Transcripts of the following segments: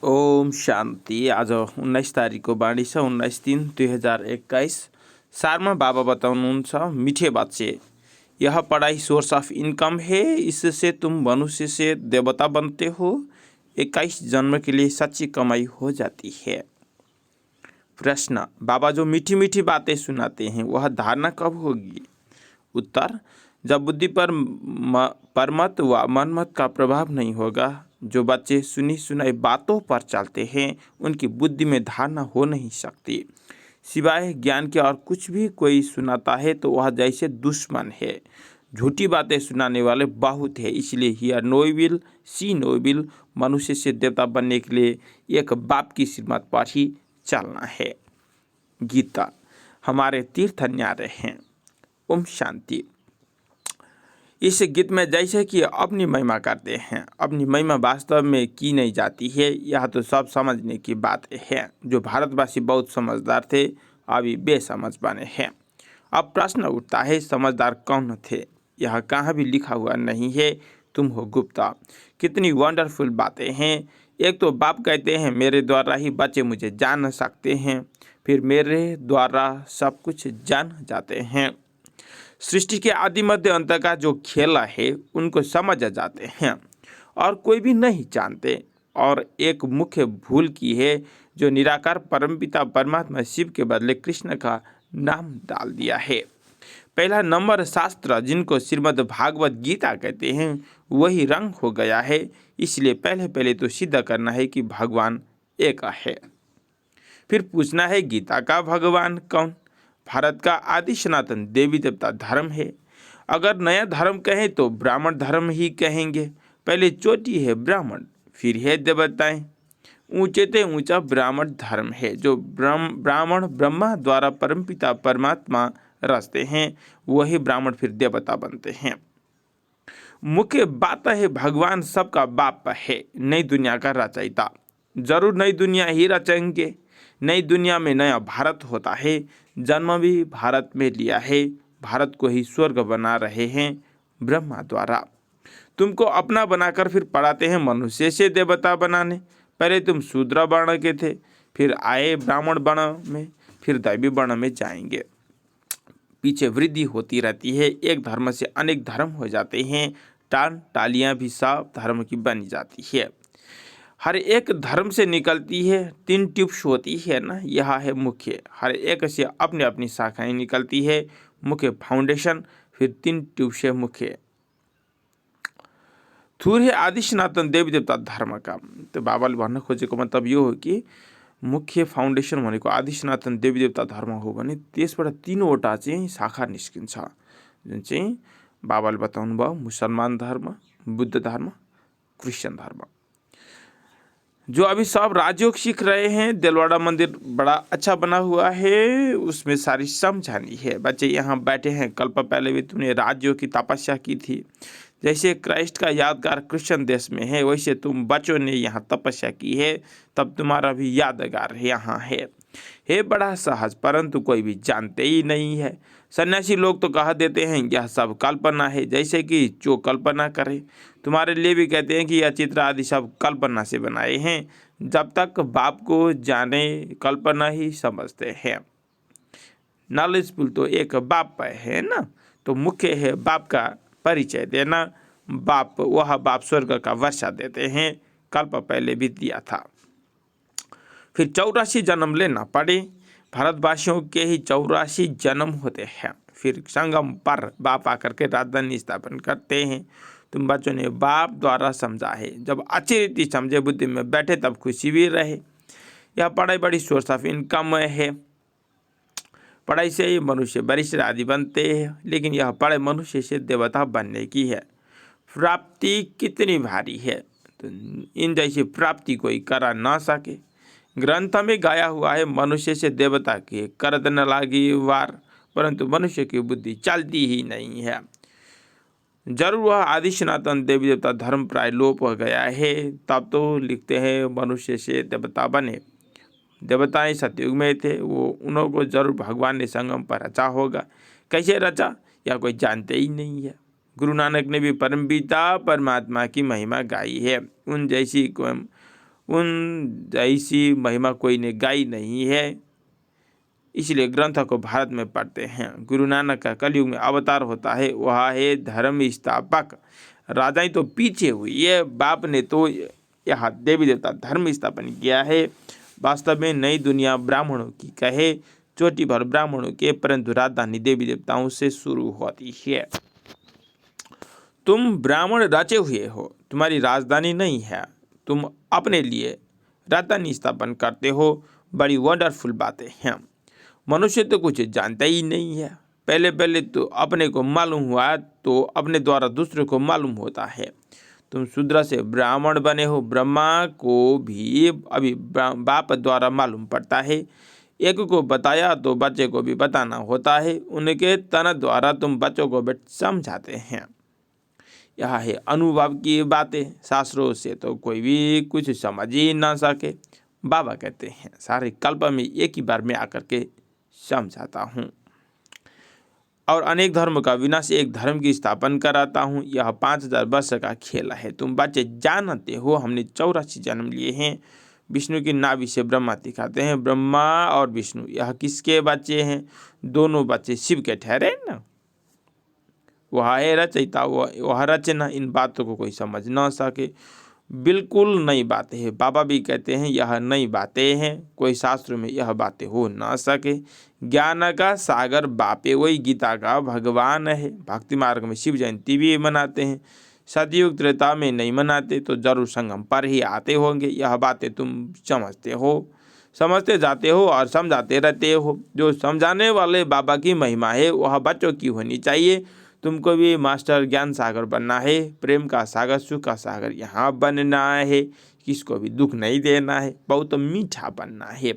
ओम शान्ति। आज 19 तारिकको बाणी छ 19/3/2021। सारमा बाबा बताउनुहुन्छ, मीठे बच्चे यह पढ़ाई सोर्स ऑफ इनकम है, इससे तुम मनुष्य से देवता बनते हो। 21 जन्म के लिए सच्ची कमाई हो जाती है। प्रश्न, बाबा जो मीठी मीठी बातें सुनाते हैं वह धारणा कब होगी? उत्तर, जब बुद्धि पर परमत व मनमत का प्रभाव नहीं होगा। जो बच्चे सुनी सुनाई बातों पर चलते हैं उनकी बुद्धि में धारणा हो नहीं सकती। सिवाय ज्ञान के और कुछ भी कोई सुनाता है तो वह जैसे दुश्मन है। झूठी बातें सुनाने वाले बहुत है, इसलिए hear no evil see no evil. मनुष्य से देवता बनने के लिए एक बाप की श्रीमत पर ही चलना है। गीता हमारे तीर्थ न्यारे हैं। ओम शांति। इस गीत में जैसे कि अपनी महिमा करते हैं, अपनी महिमा वास्तव में की नहीं जाती है, यह तो सब समझने की बात है। जो भारतवासी बहुत समझदार थे अभी बेसमझ बने हैं। अब प्रश्न उठता है, समझदार कौन थे? यह कहाँ भी लिखा हुआ नहीं है। तुम हो गुप्ता। कितनी वंडरफुल बातें हैं। एक तो बाप कहते हैं मेरे द्वारा ही बच्चे मुझे जान सकते हैं, फिर मेरे द्वारा सब कुछ जान जाते हैं। सृष्टि के आदि मध्य अंत का जो खेला है उनको समझ जाते हैं और कोई भी नहीं जानते। और एक मुख्य भूल की है जो निराकार परमपिता परमात्मा शिव के बदले कृष्ण का नाम डाल दिया है। पहला नंबर शास्त्र जिनको श्रीमद् भागवत गीता कहते हैं वही रंग हो गया है। इसलिए पहले तो सिद्ध करना है कि भगवान एक है। फिर पूछना है गीता का भगवान कौन? भारत का आदि सनातन देवी देवता धर्म है। अगर नया धर्म कहें तो ब्राह्मण धर्म ही कहेंगे। पहले चोटी है ब्राह्मण, फिर है देवताएं। ऊंचे से ऊंचा ब्राह्मण धर्म है। जो ब्राह्मण ब्रह्मा द्वारा परमपिता परमात्मा रचते हैं वही ब्राह्मण फिर देवता बनते हैं। मुख्य बात है भगवान सबका बाप है, नई दुनिया का रचयिता। जरूर नई दुनिया ही रचेंगे। नई दुनिया में नया भारत होता है। जन्म भी भारत में लिया है। भारत को ही स्वर्ग बना रहे हैं ब्रह्मा द्वारा। तुमको अपना बनाकर फिर पढ़ाते हैं मनुष्य से देवता बनाने। पहले तुम शूद्र वर्ण के थे, फिर आए ब्राह्मण वर्ण में, फिर दैवी वर्ण में जाएंगे। पीछे वृद्धि होती रहती है। एक धर्म से अनेक धर्म हो जाते हैं। टालियाँ भी सब धर्म की बनी जाती है। हर एक धर्म से निकलती है 3 ट्यूब्स होती है ना, यह है मुख्य। हर एक से अपनी अपनी शाखाएं निकलती है। मुख्य फाउंडेशन, फिर 3 ट्यूब से मुख्य थूर है आदि सनातन देवी देवता धर्म का। तो बाबाले भन्न खोजेको मतलब यो हो कि मुख्य फाउंडेसन भनेको आदि सनातन देवी देवता धर्म हो भने त्यसबाट 3वटा चाहिँ शाखा निस्किन्छ, जुन चाहिँ बाबाले बताउनु भयो मुसलमान धर्म, बुद्ध धर्म, क्रिश्चियन धर्म। जो अभी सब राजयोग सीख रहे हैं, दिलवाड़ा मंदिर बड़ा अच्छा बना हुआ है, उसमें सारी समझानी है। बच्चे यहाँ बैठे हैं, कल्प पहले भी तुमने राजयोग की तपस्या की थी। जैसे क्राइस्ट का यादगार क्रिश्चियन देश में है, वैसे तुम बच्चों ने यहाँ तपस्या की है, तब तुम्हारा भी यादगार यहाँ है बड़ा सहज, परंतु कोई भी जानते ही नहीं है। सन्यासी लोग तो कह देते हैं यह सब कल्पना है, जैसे कि जो कल्पना करे। तुम्हारे लिए भी कहते हैं कि यह चित्र आदि सब कल्पना से बनाए हैं। जब तक बाप को जाने कल्पना ही समझते हैं। नॉलेजफुल तो एक बाप है ना, तो मुख्य है बाप का परिचय देना। बाप वह बाप स्वर्ग का वर्षा देते हैं, कल्प पहले भी दिया था। फिर 84 जन्म लेना पड़े। भारतवासियों के ही 84 जन्म होते हैं। फिर संगम पर बाप आकर के राजधानी स्थापन करते हैं। तुम बच्चों ने बाप द्वारा समझा है। जब अच्छी रीति समझे, बुद्धि में बैठे, तब खुशी भी रहे। यह पढ़ाई बड़ी सोर्स ऑफ इनकम है। पढ़ाई से ही मनुष्य वरिष्ठ आदि बनते हैं, लेकिन यह पढ़ाई मनुष्य से देवता बनने की है। प्राप्ति कितनी भारी है, तो इन जैसी प्राप्ति कोई करा ना सके। ग्रंथ में गाया हुआ है मनुष्य से देवता के करत न लागी वार, परंतु मनुष्य की बुद्धि चलती ही नहीं है। जरूर वह आदि सनातन देवी देवता धर्म प्राय लोप हो गया है। तब तो लिखते हैं मनुष्य से देवता बने। देवताएं सतयुग में थे, वो उनको जरूर भगवान ने संगम पर रचा होगा। कैसे रचा या कोई जानते ही नहीं है। गुरु नानक ने भी परमपिता परमात्मा की महिमा गाई है। उन जैसी उन जैसी महिमा कोई ने गाई नहीं है, इसलिए ग्रंथ को भारत में पढ़ते हैं। गुरु नानक का कलयुग में अवतार होता है, वह है धर्म स्थापक। राजाएं तो पीछे हुई, ये बाप ने तो यहाँ देवी देवता धर्म स्थापन किया है। वास्तव में नई दुनिया ब्राह्मणों की कहे, चोटी भर ब्राह्मणों के, परंतु राजधानी देवी देवताओं से शुरू होती है। तुम ब्राह्मण रचे हुए हो, तुम्हारी राजधानी नहीं है, तुम अपने लिए राजधानी स्थापन करते हो। बड़ी वंडरफुल बातें हैं। मनुष्य तो कुछ जानता ही नहीं है। पहले पहले तो अपने को मालूम हुआ तो अपने द्वारा दूसरे को मालूम होता है। तुम शूद्र से ब्राह्मण बने हो, ब्रह्मा को भी अभी बाप द्वारा मालूम पड़ता है। एक को बताया तो बच्चे को भी बताना होता है। उनके तन द्वारा तुम बच्चों को समझाते हैं। यह है अनुभव की बातें, शास्त्रों से तो कोई भी कुछ समझ ही ना सके। बाबा कहते हैं सारे कल्प में एक ही बार में आकर के समझाता हूँ और अनेक धर्म का विनाश एक धर्म की स्थापना कराता हूँ। यह 5000 वर्ष का खेल है। तुम बच्चे जानते हो हमने 84 जन्म लिए हैं। विष्णु की नाभि से ब्रह्मा दिखाते हैं। ब्रह्मा और विष्णु यह किसके बच्चे हैं? दोनों बच्चे शिव के ठहरे ना। वह है रचयिता, वह रचना। इन बातों को कोई समझ ना सके, बिल्कुल नई बातें हैं। बाबा भी कहते हैं यह नई बातें हैं, कोई शास्त्र में यह बातें हो ना सके। ज्ञान का सागर बापे वही गीता का भगवान है। भक्ति मार्ग में शिव जयंती भी मनाते हैं। सतयुग त्रेता में नहीं मनाते तो जरूर संगम पर ही आते होंगे। यह बातें तुम समझते हो, समझते जाते हो और समझाते रहते हो। जो समझाने वाले बाबा की महिमा है वह बच्चों की होनी चाहिए। तुमको भी मास्टर ज्ञान सागर बनना है, प्रेम का सागर, सुख का सागर यहाँ बनना है। किसको भी दुख नहीं देना है, बहुत मीठा बनना है।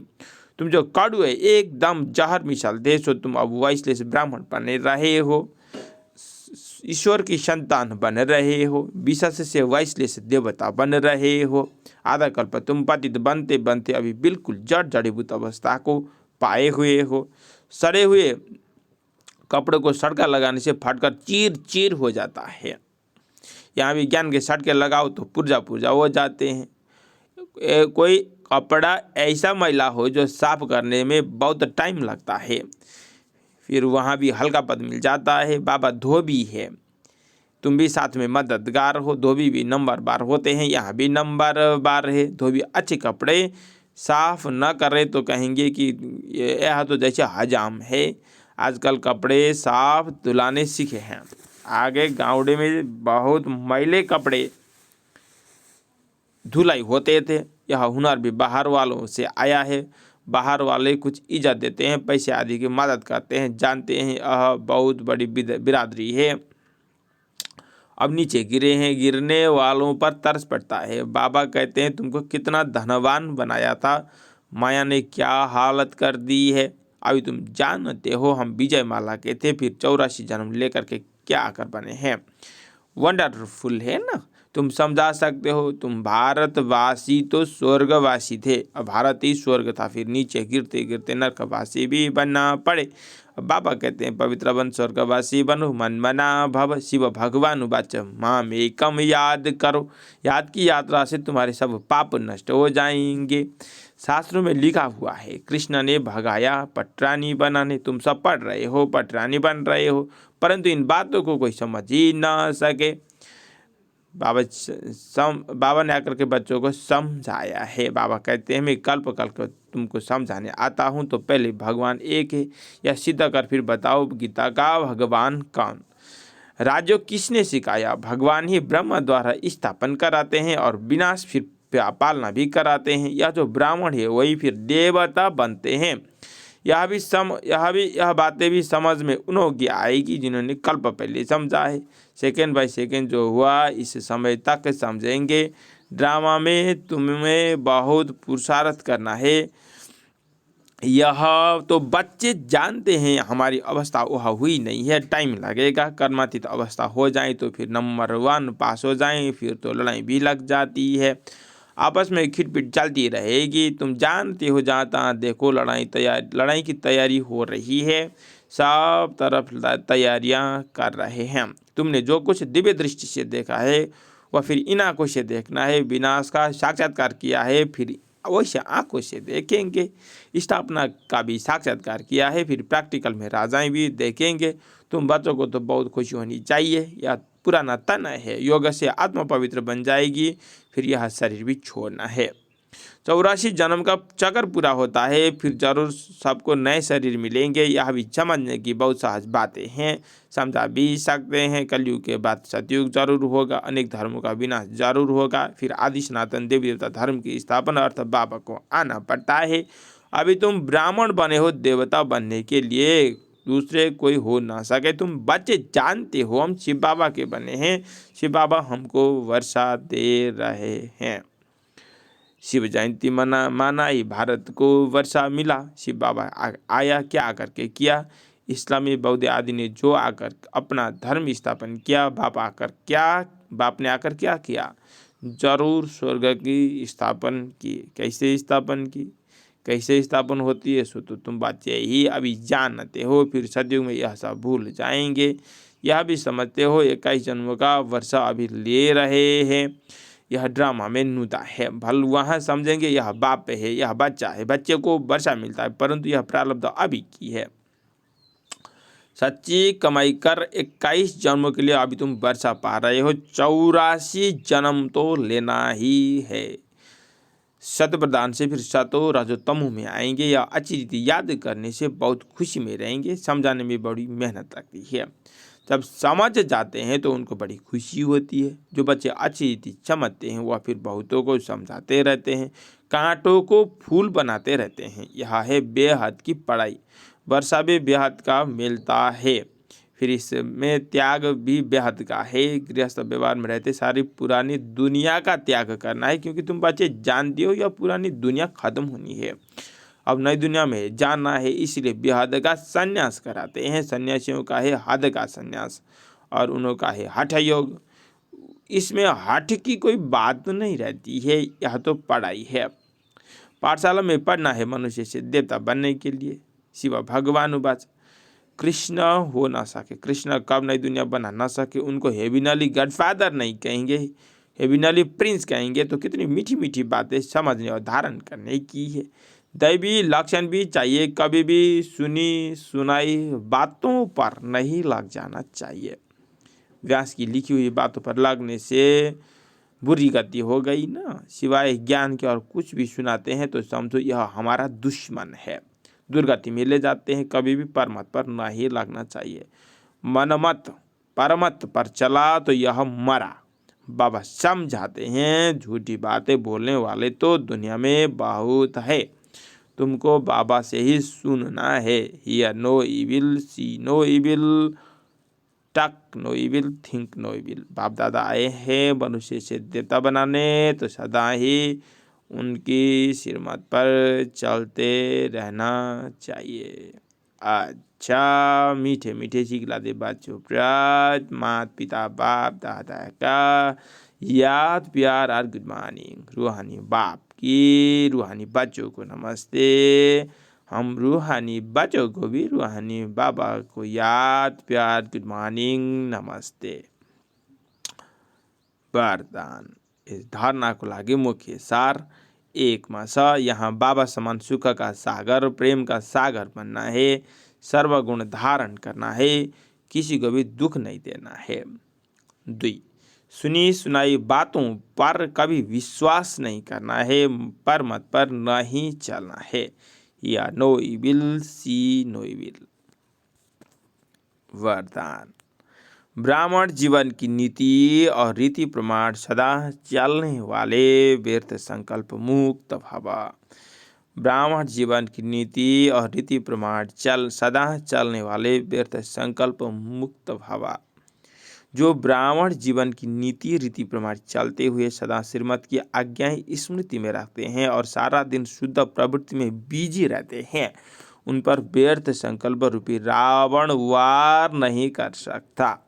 तुम जो कड़ू है एकदम जहर मिसाल देश हो, तुम अब वैसले से ब्राह्मण बने रहे हो, ईश्वर की संतान बन रहे हो। विशेष से वैसले से देवता बन रहे हो। आधा कल्प तुम पतित बनते बनते अभी बिल्कुल जड़ जड़ीभूत अवस्था को पाए हुए हो। सड़े हुए कपड़े को सड़का लगाने से फटकर चीर चीर हो जाता है। यहाँ भी ज्ञान के सड़के लगाओ तो पुर्जा पुर्जा हो जाते हैं। कोई कपड़ा ऐसा मैला हो जो साफ करने में बहुत टाइम लगता है, फिर वहाँ भी हल्का पद मिल जाता है। बाबा धोबी है, तुम भी साथ में मददगार हो। धोबी भी नंबरदार होते हैं, यहाँ भी नंबरदार है। धोबी अच्छे कपड़े साफ न करे तो कहेंगे कि यह तो जैसे हजाम है। आजकल कपड़े साफ धुलाने सीखे हैं। आगे गाँवड़े में बहुत मैले कपड़े धुलाई होते थे। यह हुनर भी बाहर वालों से आया है। बाहर वाले कुछ इज्जत देते हैं, पैसे आदि की मदद करते हैं, जानते हैं यह बहुत बड़ी बिरादरी है। अब नीचे गिरे हैं, गिरने वालों पर तरस पड़ता है। बाबा कहते हैं तुमको कितना धनवान बनाया था, माया ने क्या हालत कर दी है। अभी तुम जानते हो हम विजय माला के थे, फिर 84 जन्म लेकर के क्या आकर बने हैं। वंडरफुल है ना। तुम समझा सकते हो, तुम भारतवासी तो स्वर्गवासी थे। अब भारत ही स्वर्ग था, फिर नीचे गिरते गिरते नरकवासी भी बनना पड़े। बाबा कहते हैं पवित्र बन स्वर्गवासी बनो, मन मना भव शिव भगवान वाच माम एकम याद करो। याद की यात्रा से तुम्हारे सब पाप नष्ट हो जाएंगे। शास्त्रों में लिखा हुआ है कृष्ण ने भगाया पटरानी बनाने। तुम सब पढ़ रहे हो, पटरानी बन रहे हो, परंतु इन बातों को कोई समझ ही ना सके। बाबा ने आकर के बच्चों को समझाया है। बाबा कहते हैं मैं कल्प कल्प तुमको समझाने आता हूँ, तो पहले भगवान एक है यह सिद्ध कर फिर बताओ गीता का भगवान कौन। राज्य किसने सिखाया? भगवान ही ब्रह्म द्वारा स्थापन कराते हैं और विनाश फिर पालना भी कराते हैं। यह जो ब्राह्मण है वही फिर देवता बनते हैं। यह बातें भी समझ में उन्हों की आएगी जिन्होंने कल्प पहले समझा है। सेकेंड बाय सेकेंड जो हुआ इस समय तक समझेंगे। ड्रामा में तुम्हें बहुत पुरुषार्थ करना है। यह तो बच्चे जानते हैं हमारी अवस्था वह हुई नहीं है, टाइम लगेगा। कर्मातीत अवस्था हो जाए तो फिर नंबर 1 पास हो जाए, फिर तो लड़ाई भी लग जाती है, आपस में खिटपिट चलती रहेगी। तुम जानते हो जाता देखो लड़ाई की तैयारी हो रही है, सब तरफ तैयारियां कर रहे हैं। तुमने जो कुछ दिव्य दृष्टि से देखा है वह फिर इन आंखों से देखना है। विनाश का साक्षात्कार किया है, फिर अवश्य आंखों से देखेंगे। स्थापना का भी साक्षात्कार किया है, फिर प्रैक्टिकल में राजाएं भी देखेंगे। तुम बच्चों को तो बहुत खुशी होनी चाहिए। यह पुराना तन है, योग से आत्मा पवित्र बन जाएगी, फिर यह शरीर भी छोड़ना है। 84 जन्म का चक्र पूरा होता है, फिर जरूर सबको नए शरीर मिलेंगे। यह भी समझने की बहुत सहज बातें हैं, समझा भी सकते हैं। कलयुग के बाद सतयुग जरूर होगा, अनेक धर्मों का विनाश जरूर होगा, फिर आदि सनातन देवी देवता धर्म की स्थापना अर्थ बाबा को आना पड़ता है। अभी तुम ब्राह्मण बने हो देवता बनने के लिए, दूसरे कोई हो ना सके। तुम बच्चे जानते हो हम शिव बाबा के बने हैं, शिव बाबा हमको वर्षा दे रहे हैं। शिव जयंती मनाई, भारत को वर्षा मिला। शिव बाबा आया, क्या आकर के किया? इस्लामी बौद्ध आदि ने जो आकर अपना धर्म स्थापन किया, बाप ने आकर क्या किया? जरूर स्वर्ग की स्थापन की। कैसे स्थापन की, कैसे स्थापन होती है सो तो तुम बच्चे ही अभी जानते हो, फिर सतयुग में यह सब भूल जाएंगे। यह भी समझते हो 21 जन्मों का वर्षा अभी ले रहे हैं। यह ड्रामा में नुदा है, भल वहाँ समझेंगे यह बाप है, यह बच्चा है, बच्चे को वर्षा मिलता है, परंतु यह प्रारब्ध अभी की है। सच्ची कमाई कर 21 जन्मों के लिए अभी तुम वर्षा पा रहे हो। 84 जन्म तो लेना ही है। सत प्रदान से फिर सतो रजोतमो में आएंगे। या अच्छी रीति याद करने से बहुत खुशी में रहेंगे। समझाने में बड़ी मेहनत लगती है, जब समझ जाते हैं तो उनको बड़ी खुशी होती है। जो बच्चे अच्छी रीति समझते हैं वह फिर बहुतों को समझाते रहते हैं, कांटों को फूल बनाते रहते हैं। यह है बेहद की पढ़ाई। वर्षा भी बेहद का मिलता है, फिर इसमें त्याग भी बेहद का है। गृहस्थ व्यवहार में रहते सारी पुरानी दुनिया का त्याग करना है, क्योंकि तुम बच्चे जानते हो यह पुरानी दुनिया खत्म होनी है, अब नई दुनिया में जानना है। इसलिए बेहद का संन्यास कराते हैं। सन्यासियों का है हद का संन्यास और उन्हों का है हठ योग। इसमें हठ की कोई बात नहीं रहती है, यह तो पढ़ाई है। पाठशाला में पढ़ना है मनुष्य से देवता बनने के लिए। शिव भगवान उवाच, कृष्ण हो ना सके, कृष्ण कब नई दुनिया बना ना सके उनको हेविनली गॉडफादर नहीं कहेंगे, हेविनली प्रिंस कहेंगे। तो कितनी मीठी मीठी बातें समझने और धारण करने की है। दैवी लक्षण भी चाहिए, कभी भी सुनी सुनाई बातों पर नहीं लग जाना चाहिए। व्यास की लिखी हुई बातों पर लगने से बुरी गति हो गई ना। सिवाय ज्ञान के और कुछ भी सुनाते हैं तो समझो यह हमारा दुश्मन है, दुर्गति में ले जाते हैं। कभी भी परमत पर नहीं लगना चाहिए। मनमत परमत पर चला तो यह मरा। बाबा समझाते हैं झूठी बातें बोलने वाले तो दुनिया में बहुत है, तुमको बाबा से ही सुनना है। Hear no evil, see no evil, talk no evil, think no evil. बाप दादा आए हैं मनुष्य से देवता बनाने, तो सदा ही उनकी सिरमत पर चलते रहना चाहिए। अच्छा, मीठे मीठे चिकलाते बच्चों प्रत माता पिता बाप दादा का याद प्यार और गुड मॉर्निंग। रूहानी बाप की रूहानी बच्चों को नमस्ते। हम रूहानी बच्चों को भी रूहानी बाबा को याद प्यार गुड मॉर्निंग नमस्ते। वरदान। इस धारणा को लागे मुख्य सार। एक मासा यहाँ बाबा समान सुख का सागर, प्रेम का सागर बनना है, सर्वगुण धारण करना है, किसी को भी दुख नहीं देना है। 2, सुनी सुनाई बातों पर कभी विश्वास नहीं करना है, पर मत पर नहीं चलना है। या no evil, see no evil. वरदान। ब्राह्मण जीवन की नीति और रीति प्रमाण सदा चलने वाले, व्यर्थ संकल्प मुक्त भव। ब्राह्मण जीवन की नीति और रीति प्रमाण सदा चलने वाले, व्यर्थ संकल्प मुक्त भव। जो ब्राह्मण जीवन की नीति रीति प्रमाण चलते हुए सदा श्रीमत की आज्ञाएं स्मृति में रखते हैं और सारा दिन शुद्ध प्रवृत्ति में बिजी रहते हैं, उन पर व्यर्थ संकल्प रूपी रावण वार नहीं कर सकता।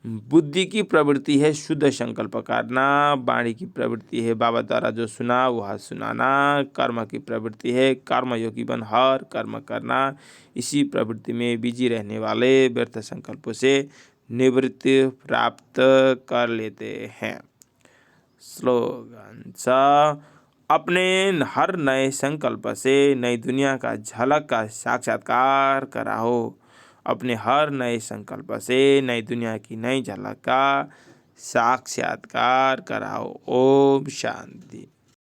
बुद्धि की प्रवृत्ति है शुद्ध संकल्प करना, वाणी की प्रवृत्ति है बाबा द्वारा जो सुना वह सुनाना, कर्म की प्रवृत्ति है कर्मयोगी बन हर कर्म करना। इसी प्रवृत्ति में बिजी रहने वाले व्यर्थ संकल्पों से निवृत्ति प्राप्त कर लेते हैं। स्लोगन छ, अपने हर नए संकल्प से नई दुनिया का झलक का साक्षात्कार कराओ। अपने हर नए संकल्प से नई दुनिया की नई झलक का साक्षात्कार कराओ। ओम शांति।